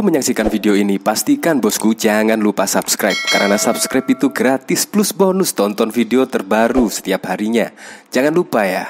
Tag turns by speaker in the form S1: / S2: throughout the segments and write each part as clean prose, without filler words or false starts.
S1: Sebelum menyaksikan video ini, pastikan bosku jangan lupa subscribe. Karena subscribe itu gratis plus bonus tonton video terbaru setiap harinya. Jangan lupa ya.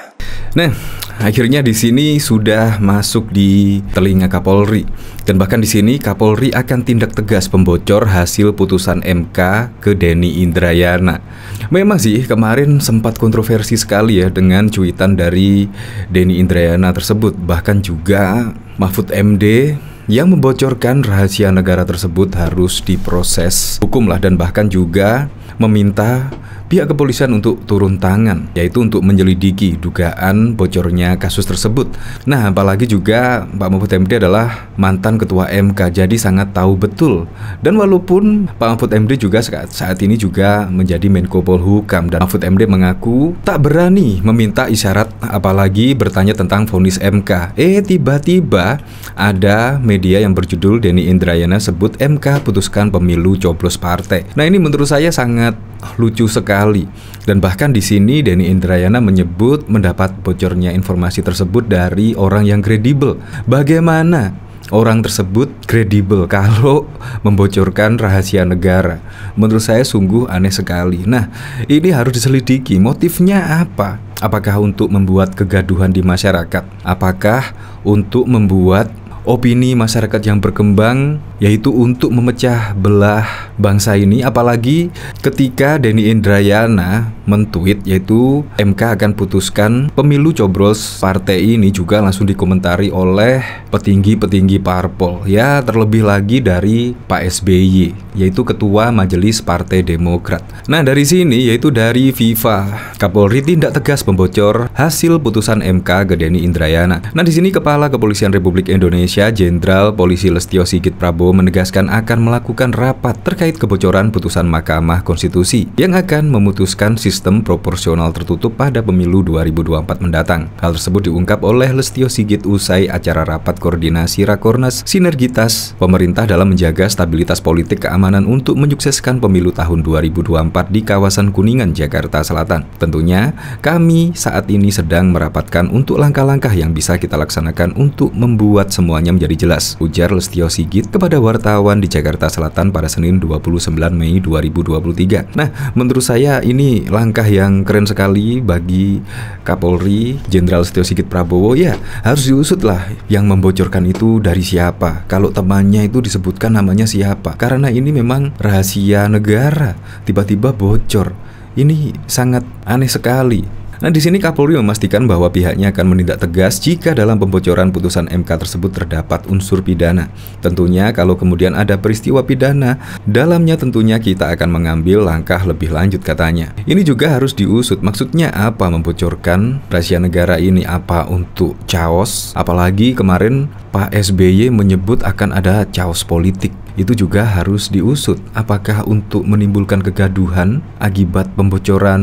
S2: Nah, akhirnya di sini sudah masuk di telinga Kapolri. Dan bahkan di sini Kapolri akan tindak tegas pembocor hasil putusan MK ke Denny Indrayana. Memang sih kemarin sempat kontroversi sekali ya dengan cuitan dari Denny Indrayana tersebut. Bahkan juga Mahfud MD yang membocorkan rahasia negara tersebut harus diproses hukum lah, dan bahkan juga meminta pihak kepolisian untuk turun tangan, yaitu untuk menyelidiki dugaan bocornya kasus tersebut. Nah, apalagi juga Pak Mahfud MD adalah mantan ketua MK, jadi sangat tahu betul. Dan walaupun Pak Mahfud MD juga saat ini juga menjadi Menko Polhukam, dan Mahfud MD mengaku tak berani meminta isyarat apalagi bertanya tentang vonis MK. Tiba-tiba ada media yang berjudul Denny Indrayana sebut MK putuskan pemilu coblos partai. Nah, ini menurut saya sangat lucu sekali. Dan bahkan di sini Denny Indrayana menyebut mendapat bocornya informasi tersebut dari orang yang kredibel. Bagaimana orang tersebut kredibel kalau membocorkan rahasia negara? Menurut saya sungguh aneh sekali. Nah, ini harus diselidiki motifnya apa? Apakah untuk membuat kegaduhan di masyarakat? Apakah untuk membuat opini masyarakat yang berkembang, yaitu untuk memecah belah bangsa ini? Apalagi ketika Denny Indrayana mentweet yaitu MK akan putuskan pemilu coblos partai, ini juga langsung dikomentari oleh petinggi-petinggi parpol, ya terlebih lagi dari Pak SBY, yaitu Ketua Majelis Partai Demokrat. Nah, dari sini yaitu dari FIFA, Kapolri tindak tegas pembocor hasil putusan MK ke Denny Indrayana. Nah, di sini Kepala Kepolisian Republik Indonesia Jenderal Polisi Listio Sigit Prabowo menegaskan akan melakukan rapat terkait kebocoran putusan Mahkamah Konstitusi yang akan memutuskan sistem proporsional tertutup pada pemilu 2024 mendatang. Hal tersebut diungkap oleh Listio Sigit usai acara rapat koordinasi Rakornas Sinergitas pemerintah dalam menjaga stabilitas politik keamanan untuk menyukseskan pemilu tahun 2024 di kawasan Kuningan, Jakarta Selatan. Tentunya kami saat ini sedang merapatkan untuk langkah-langkah yang bisa kita laksanakan untuk membuat semuanya menjadi jelas, ujar Listio Sigit kepada wartawan di Jakarta Selatan pada Senin 29 Mei 2023. Nah, menurut saya ini langkah yang keren sekali bagi Kapolri Jenderal Listio Sigit Prabowo. Ya, harus diusut lah yang membocorkan itu dari siapa. Kalau temannya itu disebutkan namanya siapa, karena ini memang rahasia negara, tiba-tiba bocor. Ini sangat aneh sekali. Nah, di sini Kapolri memastikan bahwa pihaknya akan menindak tegas jika dalam pembocoran putusan MK tersebut terdapat unsur pidana. Tentunya kalau kemudian ada peristiwa pidana dalamnya, tentunya kita akan mengambil langkah lebih lanjut, katanya. Ini juga harus diusut. Maksudnya apa membocorkan rahasia negara ini? Apa untuk chaos? Apalagi kemarin Pak SBY menyebut akan ada chaos politik. Itu juga harus diusut. Apakah untuk menimbulkan kegaduhan akibat pembocoran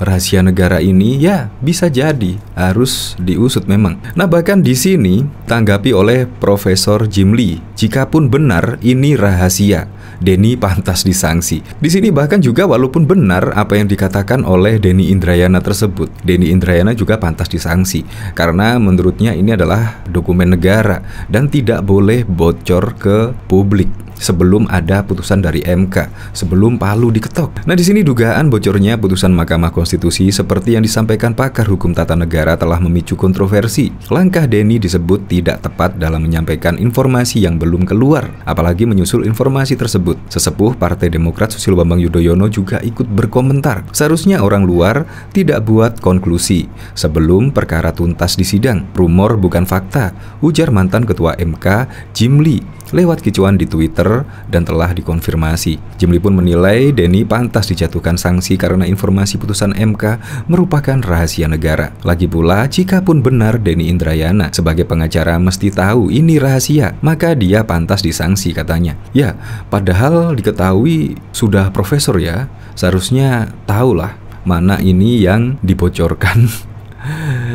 S2: rahasia negara ini? Ya, bisa jadi. Harus diusut memang. Nah, bahkan di sini tanggapi oleh Profesor Jimli, jikapun benar ini rahasia, Denny pantas disanksi. Di sini bahkan juga walaupun benar apa yang dikatakan oleh Denny Indrayana tersebut, Denny Indrayana juga pantas disanksi karena menurutnya ini adalah dokumen negara dan tidak boleh bocor ke publik sebelum ada putusan dari MK, sebelum palu diketok. Nah, di sini dugaan bocornya putusan Mahkamah Konstitusi seperti yang disampaikan pakar hukum tata negara telah memicu kontroversi. Langkah Denny disebut tidak tepat dalam menyampaikan informasi yang belum keluar, apalagi menyusul informasi tersebut. Sesepuh Partai Demokrat Susilo Bambang Yudhoyono juga ikut berkomentar. Seharusnya orang luar tidak buat konklusi sebelum perkara tuntas di sidang. Rumor bukan fakta, ujar mantan Ketua MK Jimli lewat kicauan di Twitter dan telah dikonfirmasi. Jimli pun menilai Denny pantas dijatuhkan sanksi karena informasi putusan MK merupakan rahasia negara. Lagi pula, jika pun benar Denny Indrayana sebagai pengacara mesti tahu ini rahasia, maka dia pantas disanksi, katanya. Ya, padahal diketahui sudah profesor ya, seharusnya tahulah mana ini yang dibocorkan.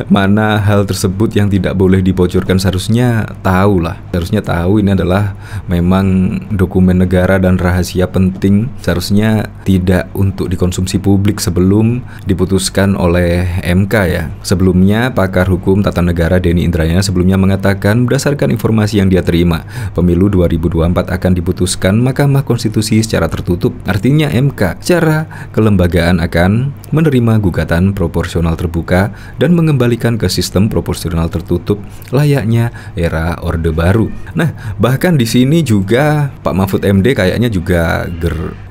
S2: mana hal tersebut yang tidak boleh dibocorkan. Seharusnya tahu lah, seharusnya tahu ini adalah memang dokumen negara dan rahasia penting, seharusnya tidak untuk dikonsumsi publik sebelum diputuskan oleh MK ya. Sebelumnya pakar hukum tata negara Denny Indrayana sebelumnya mengatakan berdasarkan informasi yang dia terima, pemilu 2024 akan diputuskan Mahkamah Konstitusi secara tertutup. Artinya MK secara kelembagaan akan menerima gugatan proporsional terbuka dan mengembalikan ke sistem proporsional tertutup layaknya era Orde Baru. Nah, bahkan di sini juga Pak Mahfud MD kayaknya juga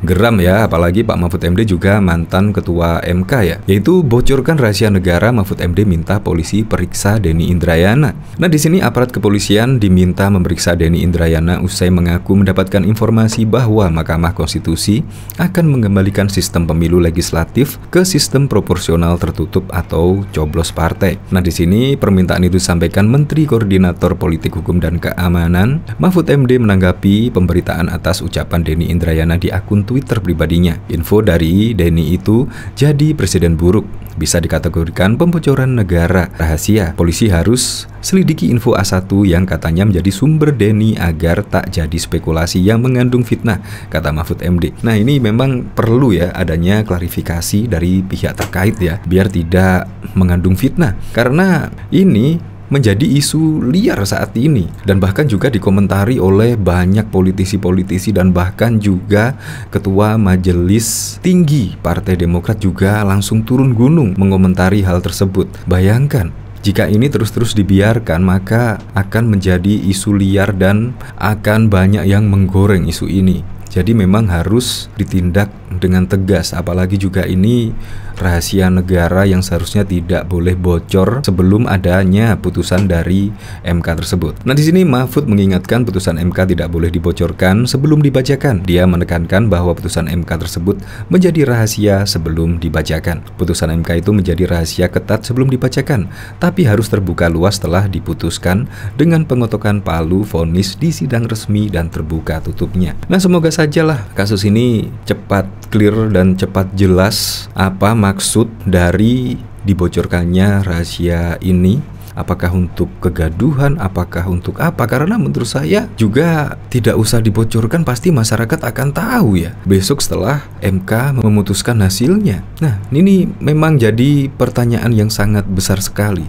S2: geram ya, apalagi Pak Mahfud MD juga mantan ketua MK ya, yaitu bocorkan rahasia negara. Mahfud MD minta polisi periksa Denny Indrayana. Nah, di sini aparat kepolisian diminta memeriksa Denny Indrayana usai mengaku mendapatkan informasi bahwa Mahkamah Konstitusi akan mengembalikan sistem pemilu legislatif ke sistem proporsional tertutup atau coblos partai. Nah, di sini permintaan itu disampaikan Menteri Koordinator Politik Hukum dan Keamanan Mahfud MD menanggapi pemberitaan atas ucapan Denny Indrayana di akun Twitter pribadinya. Info dari Denny itu jadi presiden buruk, bisa dikategorikan pembocoran negara rahasia. Polisi harus selidiki info A1 yang katanya menjadi sumber Denny agar tak jadi spekulasi yang mengandung fitnah, kata Mahfud MD. Nah, ini memang perlu ya adanya klarifikasi dari pihak terkait ya, biar tidak mengandung fitnah, karena ini menjadi isu liar saat ini dan bahkan juga dikomentari oleh banyak politisi-politisi dan bahkan juga Ketua Majelis Tinggi Partai Demokrat juga langsung turun gunung mengomentari hal tersebut. Bayangkan, jika ini terus-terus dibiarkan maka akan menjadi isu liar dan akan banyak yang menggoreng isu ini. Jadi memang harus ditindak dengan tegas, apalagi juga ini rahasia negara yang seharusnya tidak boleh bocor sebelum adanya putusan dari MK tersebut. Nah, di sini Mahfud mengingatkan putusan MK tidak boleh dibocorkan sebelum dibacakan. Dia menekankan bahwa putusan MK tersebut menjadi rahasia sebelum dibacakan. Putusan MK itu menjadi rahasia ketat sebelum dibacakan, tapi harus terbuka luas setelah diputuskan dengan pengotokan palu vonis di sidang resmi dan terbuka tutupnya. Nah, semoga sajalah kasus ini cepat clear dan cepat jelas apa maksud dari dibocorkannya rahasia ini. Apakah untuk kegaduhan, apakah untuk apa? Karena menurut saya juga tidak usah dibocorkan, pasti masyarakat akan tahu ya besok setelah MK memutuskan hasilnya. Nah, ini memang jadi pertanyaan yang sangat besar sekali.